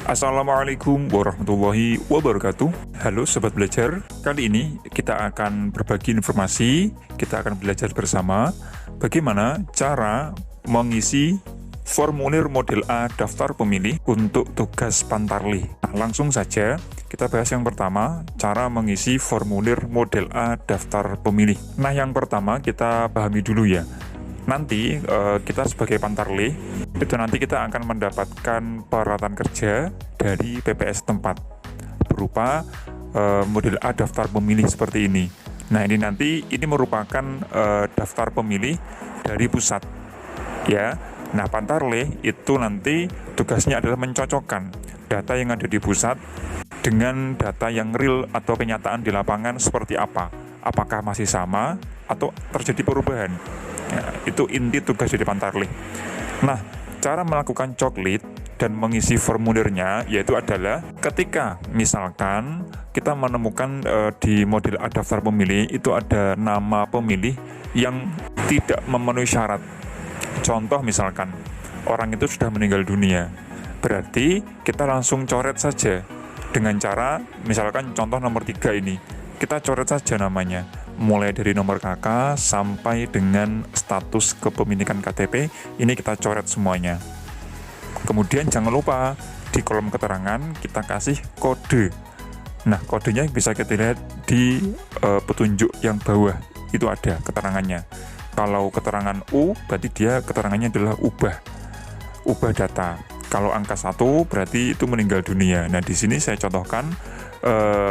Assalamualaikum warahmatullahi wabarakatuh. Halo Sobat Belajar, kali ini kita akan berbagi informasi, kita akan belajar bersama bagaimana cara mengisi formulir model A daftar pemilih untuk tugas Pantarlih. Langsung saja kita bahas yang pertama, cara mengisi formulir model A daftar pemilih. Nah, yang pertama kita pahami dulu ya. Nanti kita sebagai Pantarlih itu nanti kita akan mendapatkan peralatan kerja dari PPS tempat berupa model A daftar pemilih seperti ini. Nah, ini merupakan daftar pemilih dari pusat ya. Nah, Pantarlih itu nanti tugasnya adalah mencocokkan data yang ada di pusat dengan data yang real atau kenyataan di lapangan seperti apa. Apakah masih sama atau terjadi perubahan? Ya, itu inti tugas dari Pantarlih. Nah, cara melakukan coklit dan mengisi formulirnya yaitu adalah ketika misalkan kita menemukan di model A daftar pemilih itu ada nama pemilih yang tidak memenuhi syarat. Contoh misalkan orang itu sudah meninggal dunia, berarti kita langsung coret saja dengan cara misalkan contoh nomor 3 ini, kita coret saja namanya mulai dari nomor KK sampai dengan status kepemilikan KTP, ini kita coret semuanya. Kemudian jangan lupa di kolom keterangan kita kasih kode. Nah, kodenya bisa kita lihat di petunjuk yang bawah, itu ada keterangannya. Kalau keterangan U berarti dia keterangannya adalah ubah data. Kalau angka 1 berarti itu meninggal dunia. Nah, di sini saya contohkan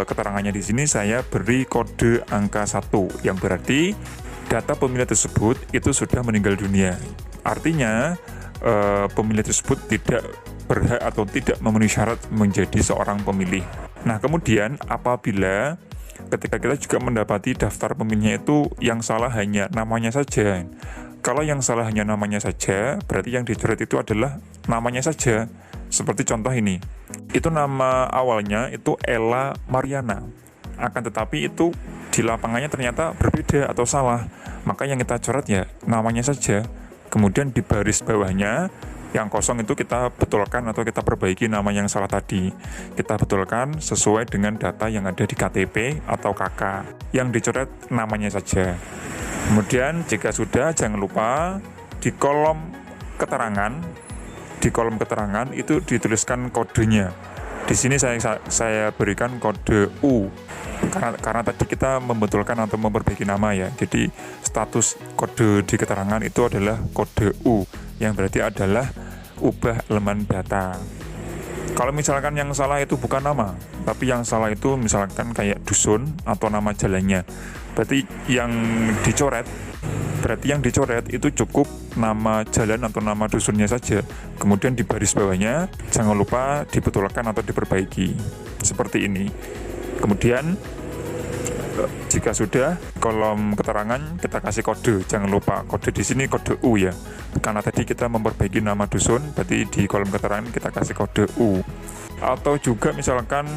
keterangannya di sini saya beri kode angka 1 yang berarti data pemilih tersebut itu sudah meninggal dunia. Artinya pemilih tersebut tidak berhak atau tidak memenuhi syarat menjadi seorang pemilih. Nah, kemudian apabila ketika kita juga mendapati daftar pemilihnya itu yang salah hanya namanya saja. Kalau yang salah hanya namanya saja, berarti yang dicoret itu adalah namanya saja. Seperti contoh ini, itu nama awalnya itu Ella Mariana, akan tetapi itu di lapangannya ternyata berbeda atau salah, maka yang kita coret ya namanya saja. Kemudian di baris bawahnya yang kosong itu kita betulkan atau kita perbaiki nama yang salah tadi, kita betulkan sesuai dengan data yang ada di KTP atau KK, yang dicoret namanya saja. Kemudian jika sudah, jangan lupa di kolom keterangan itu dituliskan kodenya. Di sini saya berikan kode U karena tadi kita membetulkan atau memperbaiki nama ya. Jadi status kode di keterangan itu adalah kode U yang berarti adalah ubah elemen data. Kalau misalkan yang salah itu bukan nama, tapi yang salah itu misalkan kayak dusun atau nama jalannya, berarti yang dicoret itu cukup nama jalan atau nama dusunnya saja. Kemudian di baris bawahnya jangan lupa dibetulkan atau diperbaiki seperti ini. Kemudian jika sudah, kolom keterangan kita kasih kode. Jangan lupa kode di sini kode U ya. Karena tadi kita memperbaiki nama dusun, berarti di kolom keterangan kita kasih kode U. Atau juga misalkan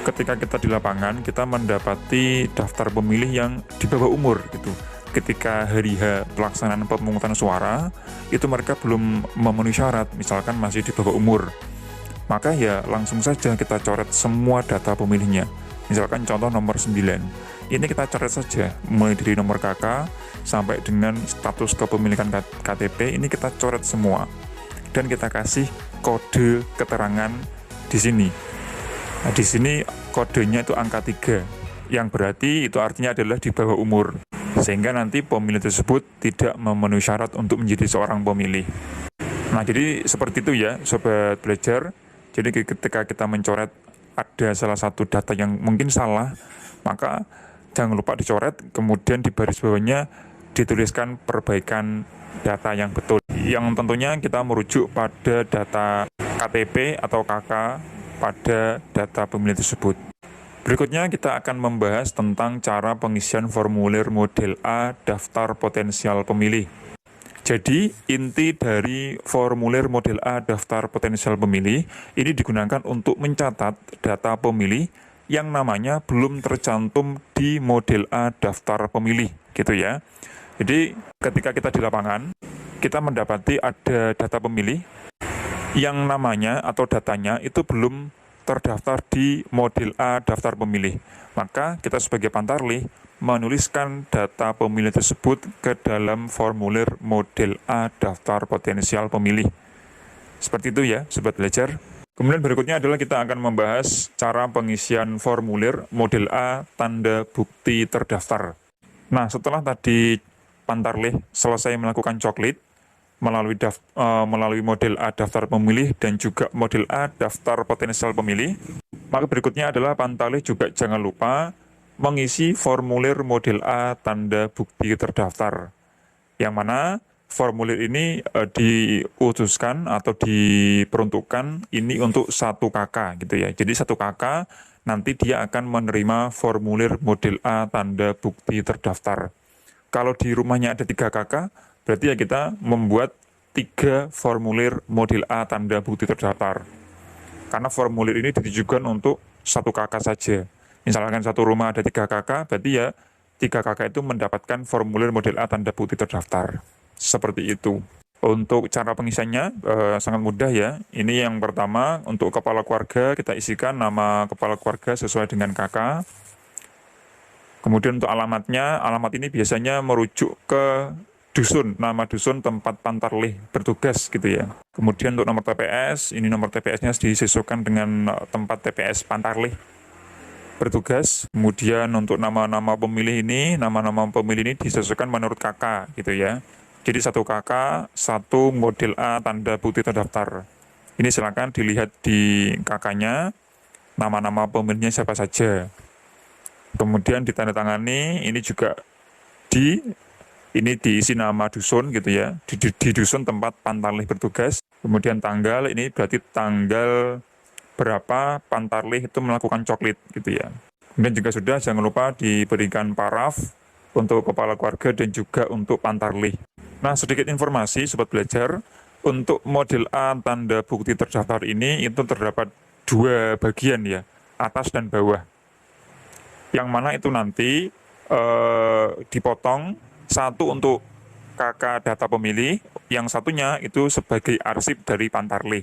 ketika kita di lapangan kita mendapati daftar pemilih yang di bawah umur gitu. Ketika hari H pelaksanaan pemungutan suara, itu mereka belum memenuhi syarat, misalkan masih di bawah umur. Maka ya langsung saja kita coret semua data pemilihnya. Misalkan contoh nomor 9, ini kita coret saja mulai dari nomor KK sampai dengan status kepemilikan KTP, ini kita coret semua dan kita kasih kode keterangan di sini. Nah, di sini kodenya itu angka 3 yang berarti itu artinya adalah di bawah umur, sehingga nanti pemilih tersebut tidak memenuhi syarat untuk menjadi seorang pemilih. Nah, jadi seperti itu ya Sobat Belajar. Jadi ketika kita mencoret ada salah satu data yang mungkin salah, maka jangan lupa dicoret, kemudian di baris bawahnya dituliskan perbaikan data yang betul, yang tentunya kita merujuk pada data KTP atau KK pada data pemilih tersebut. Berikutnya kita akan membahas tentang cara pengisian formulir model A daftar potensial pemilih. Jadi, inti dari formulir model A daftar potensial pemilih ini digunakan untuk mencatat data pemilih yang namanya belum tercantum di model A daftar pemilih, gitu ya. Jadi, ketika kita di lapangan, kita mendapati ada data pemilih yang namanya atau datanya itu belum terdaftar di model A daftar pemilih. Maka kita sebagai Pantarlih menuliskan data pemilih tersebut ke dalam formulir model A daftar potensial pemilih. Seperti itu ya, Sobat Belajar. Kemudian berikutnya adalah kita akan membahas cara pengisian formulir model A tanda bukti terdaftar. Nah, setelah tadi Pantarlih selesai melakukan coklit melalui model A daftar pemilih dan juga model A daftar potensial pemilih, maka berikutnya adalah Pantarlih juga jangan lupa mengisi formulir model A tanda bukti terdaftar, yang mana formulir ini diutuskan atau diperuntukkan ini untuk 1 KK gitu ya. Jadi 1 KK nanti dia akan menerima formulir model A tanda bukti terdaftar. Kalau di rumahnya ada 3 KK, berarti ya kita membuat 3 formulir model A tanda bukti terdaftar. Karena formulir ini ditujukan untuk 1 KK saja. Misalkan satu rumah ada 3 KK, berarti ya 3 KK itu mendapatkan formulir model A tanda bukti terdaftar. Seperti itu. Untuk cara pengisiannya sangat mudah ya. Ini yang pertama, untuk kepala keluarga kita isikan nama kepala keluarga sesuai dengan KK. Kemudian untuk alamatnya, alamat ini biasanya merujuk ke dusun, nama dusun tempat Pantarlih bertugas gitu ya. Kemudian untuk nomor TPS, ini nomor TPS-nya disesuaikan dengan tempat TPS Pantarlih bertugas. Kemudian untuk nama-nama pemilih ini disesuaikan menurut KK gitu ya. Jadi 1 KK, 1 model A tanda bukti terdaftar. Ini silakan dilihat di KK-nya, nama-nama pemilihnya siapa saja. Kemudian ditandatangani, ini juga diisi nama dusun gitu ya, di dusun tempat Pantarlih bertugas. Kemudian tanggal, ini berarti tanggal berapa Pantarlih itu melakukan coklit gitu ya. Kemudian juga sudah, jangan lupa diberikan paraf untuk kepala keluarga dan juga untuk Pantarlih. Nah, sedikit informasi Sobat Belajar, untuk model A tanda bukti terdaftar ini itu terdapat 2 bagian ya, atas dan bawah. Yang mana itu nanti dipotong, 1 untuk KK data pemilih, yang satunya itu sebagai arsip dari Pantarlih.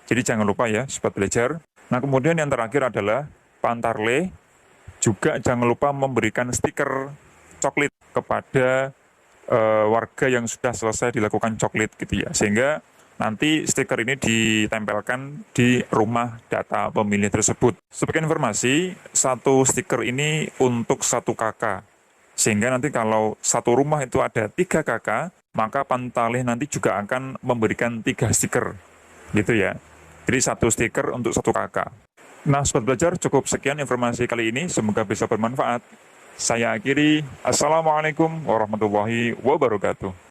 Jadi jangan lupa ya Sobat Belajar. Nah, kemudian yang terakhir adalah Pantarlih juga jangan lupa memberikan stiker coklit kepada warga yang sudah selesai dilakukan coklit gitu ya. Sehingga nanti stiker ini ditempelkan di rumah data pemilih tersebut. Sebagai informasi, 1 stiker ini untuk 1 KK. Sehingga nanti kalau 1 rumah itu ada 3 KK, maka Pantarlih nanti juga akan memberikan 3 stiker. Gitu ya. Jadi 1 stiker untuk 1 KK. Nah, Sobat Belajar, cukup sekian informasi kali ini. Semoga bisa bermanfaat. Saya akhiri. Assalamualaikum warahmatullahi wabarakatuh.